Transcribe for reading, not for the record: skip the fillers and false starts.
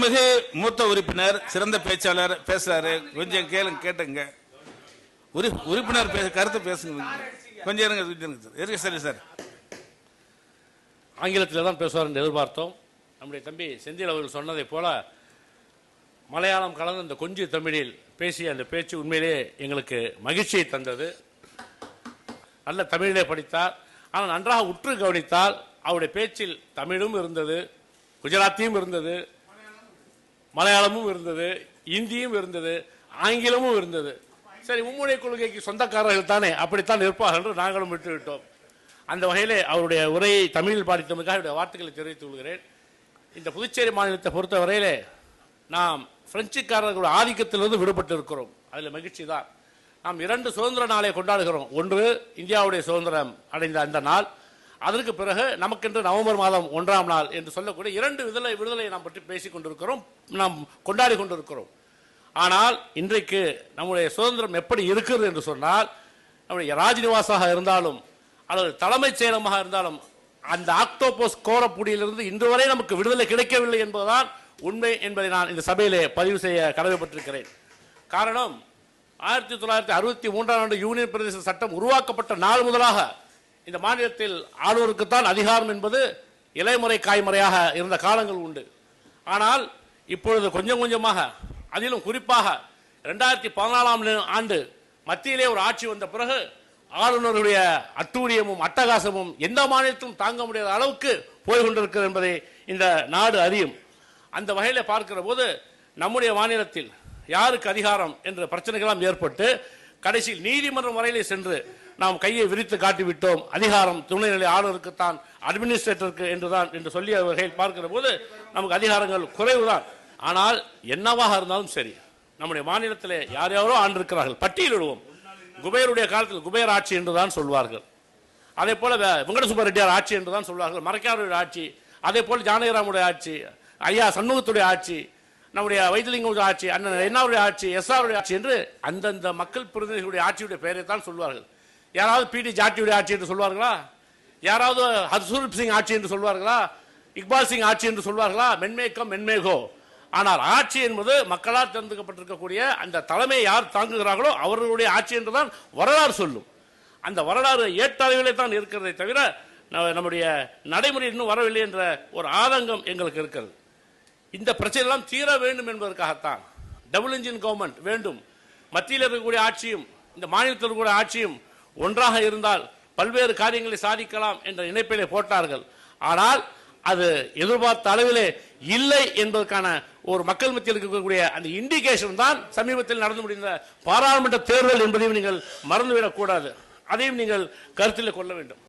மதிப்புமிகு மூத்த உறுப்பினர் சிறந்த பேச்சாளர் பேசுறாரு. கொஞ்சம் கேட்டுங்க. உறுப்பினர் கருத்து பேசுங்க. கொஞ்சம் இருங்க. சரி சார், ஆங்கிலத்தில் தான் பேசுவார் என்று எதிர்பார்த்தோம். நம்முடைய தம்பி செந்தில் அவர்கள் சொன்னதை போல மலையாளம் கலந்து அந்த கொஞ்சி தமிழில் பேசிய அந்த பேச்சு உண்மையிலே எங்களுக்கு மகிழ்ச்சியை தந்தது. நல்ல தமிழிலே படித்தார். ஆனால் நன்றாக உற்று கவனித்தால் அவருடைய பேச்சில் தமிழும் இருந்தது, குஜராத்தியும் இருந்தது, மலையாளமும் இருந்தது, இந்தியும் இருந்தது, ஆங்கிலமும் இருந்தது. சரி, மும்மொழி கொள்கைக்கு சொந்தக்காரர்கள் தானே, அப்படித்தான் இருப்பார்கள் என்று நாங்களும் விட்டுவிட்டோம். அந்த வகையிலே அவருடைய உரையை தமிழில் பாடித்தமைக்காக அவருடைய வார்த்தைகளை தெரிவித்துக் கொள்கிறேன். இந்த புதுச்சேரி மாநிலத்தை பொறுத்த வரையிலே நாம் பிரெஞ்சுக்காரர்களுடைய ஆதிக்கத்திலிருந்து விடுபட்டு இருக்கிறோம். அதில் மகிழ்ச்சி தான். நாம் 2 சுதந்திர நாளை கொண்டாடுகிறோம். ஒன்று இந்தியாவுடைய சுதந்திரம் அடைந்த அந்த நாள், அதற்கு பிறகு நமக்கென்று நவம்பர் மாதம் 1ஆம் நாள் என்று சொல்லக்கூடிய 2 விடுதலை நாம் பற்றி பேசிக் கொண்டிருக்கிறோம், நாம் கொண்டாடி கொண்டிருக்கிறோம். ஆனால் இன்றைக்கு நம்முடைய சுதந்திரம் எப்படி இருக்கிறது என்று சொன்னால், நம்முடைய ராஜ்நிவாசாக இருந்தாலும் அல்லது தலைமைச் செயலமாக இருந்தாலும் அந்த ஆக்டோபஸ் கோரப்புடியிலிருந்து இன்று வரை நமக்கு விடுதலை கிடைக்கவில்லை என்பதுதான் உண்மை என்பதை நான் இந்த சபையிலே பதிவு செய்ய கடமைப்பட்டிருக்கிறேன். காரணம், 1963ஆம் ஆண்டு யூனியன் பிரதேச சட்டம் உருவாக்கப்பட்ட நாள் முதலாக இந்த மாநிலத்தில் ஆளுநருக்குத்தான் அதிகாரம் என்பது இலைமுறை காய்முறையாக இருந்த காலங்கள் உண்டு. ஆனால் இப்பொழுது கொஞ்சம் கொஞ்சமாக, அதிலும் குறிப்பாக 2014ஆம் ஆண்டு மத்தியிலே ஒரு ஆட்சி வந்த பிறகு ஆளுநருடைய அட்டூழியமும் அட்டகாசமும் எந்த மாநிலத்திலும் தாங்க முடியாத அளவுக்கு போய்கொண்டிருக்கிறது என்பதை இந்த நாடு அறியும். அந்த வகையில் பார்க்கிற போது நம்முடைய மாநிலத்தில் யாருக்கு அதிகாரம் என்ற பிரச்சனைகளாம் ஏற்பட்டு கடைசியில் நீதிமன்றம் வரையிலே சென்று நாம் கையை விரித்து காட்டிவிட்டோம், அதிகாரம் துணைநிலை ஆளுநருக்குத்தான், அட்மினிஸ்ட்ரேட்டருக்கு என்றுதான் என்று சொல்லிய வகையில் பார்க்கிற போது நமக்கு அதிகாரங்கள் குறைவுதான். ஆனால் என்னவாக இருந்தாலும் சரி, நம்முடைய மாநிலத்திலே யார் யாரோ ஆண்டிருக்கிறார்கள். பட்டியலிடுவோம். குபேருடைய காலத்தில் குபேர் ஆட்சி என்றுதான் சொல்வார்கள். அதே போல வெங்கடசுப்ப ரெட்டியார் ஆட்சி என்றுதான் சொல்வார்கள். மரக்காருடைய ஆட்சி, அதே போல் ஜானகிராமுடைய ஆட்சி, ஐயா சண்முகத்துடைய ஆட்சி, நம்முடைய வைத்திலிங்கமுடைய ஆட்சி, அண்ணன் என்னாருடைய ஆட்சி, எஸ்ஆருடைய ஆட்சி என்று அந்தந்த மக்கள் பிரதிநிதிகளுடைய ஆட்சியுடைய பெயரை தான் சொல்வார்கள். யாராவது பிடி ஜாட்டியுடைய ஆட்சி என்று சொல்வார்களா? யாராவது ஹர்சூர் சிங் ஆட்சி என்று சொல்வார்களா? இக்பால் சிங் ஆட்சி என்று சொல்வார்களா? மென்மேக்கம் மென்மேகோ. ஆனால் ஆட்சி என்பது மக்களால் தேர்ந்தெடுக்கப்பட்டிருக்கக்கூடிய அந்த தலைமையை யார் தாங்குகிறார்களோ அவர்களுடைய ஆட்சி என்றுதான் வரலாறு சொல்லும். அந்த வரலாறு ஏற்றளவிலே தான் இருக்கிறதை தவிர நம்முடைய நடைமுறை இன்னும் வரவில்லை என்ற ஒரு ஆதங்கம் எங்களுக்கு இருக்கிறது. இந்த பிரச்சனையெல்லாம் தீர வேண்டும் என்பதற்காகத்தான் டபுள் இன்ஜின் கவர்மெண்ட் வேண்டும். மத்தியில் இருக்கக்கூடிய ஆட்சியும் இந்த மாநிலத்தில் இருக்கக்கூடிய ஆட்சியும் ஒன்றாக இருந்தால் பல்வேறு காரியங்களை சாதிக்கலாம் என்ற இணைப்பிலே போட்டார்கள். ஆனால் அது எதிர்பார்த்த அளவிலே இல்லை என்பதற்கான ஒரு மக்கள் மத்தியில் இருக்கக்கூடிய அந்த இண்டிகேஷன் தான் சமீபத்தில் நடந்து முடிந்த பாராளுமன்ற தேர்தல் என்பதையும் நீங்கள் மறந்துவிடக் கூடாது. அதையும் நீங்கள் கருத்தில் கொள்ள வேண்டும்.